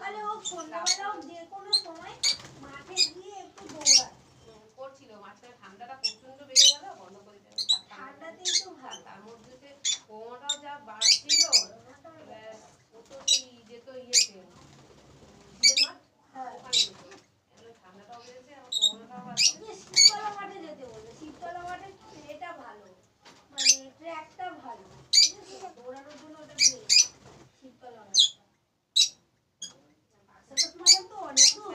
সকালে হোক সন্ধ্যাবেলা হোক যে কোনো সময় মাঠে গিয়ে একটু দৌড়ায় করছিল। মাঝখানে ঠান্ডাটা প্রচন্ড বেড়ে গেল, বন্ধ করে দিল। ঠান্ডাতেই তো ভালো। তার মধ্যে কোমরটাও যা বাড়ছিল, ও তো সেই যেত ইয়েতে মাঠ, ওখানে যেত। ঠান্ডাটাও বেড়েছে, আমার কোমরটাও বাড়ছে। শীততলা মাঠে যেতে বলবে, শীততলা মাঠে এটা ভালো, মানে ট্র্যাকটা ভালো, দৌড়ানোর জন্য ওটা বেস্ট শীততলা মাঠটা। তো অনেক দূর,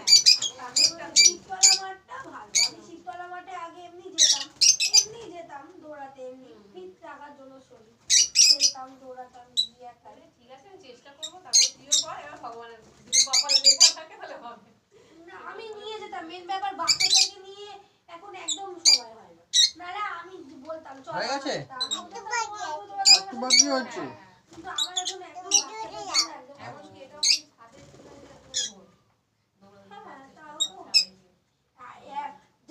শীততলা মাঠটা ভালো। আমি শীততলা মাঠে আগে এমনি যেতাম দৌড়াতে, এমনি ফিট রাখার জন্য শরীর, খেলতাম দৌড়াতাম গিয়ে একটা। ঠিক আছে, আমি চেষ্টা করবো, তারপরে তুইও কর। এবার ভগবানের যদি কপালে লেখা থাকে তাহলে হবে। না আমি নিয়ে যেতাম, মেন ব্যাপার বাচ্চাটাকে নিয়ে এখন একদম সময় হয় না, নাহলে আমি বলতাম চল হয়ে গেছে, একটু বাকি হচ্ছে। কিন্তু আমার এখন একদম এমনকি এটাও ছাদে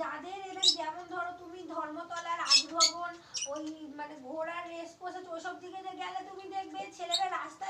যাদের এবার যেমন ধরো তুমি ধর্মতলা রাজভবন ওই মানে ঘোড়ার রেস কোর্স ওইসব দিকে গেলে তুমি দেখবে ছেলেরা রাস্তায়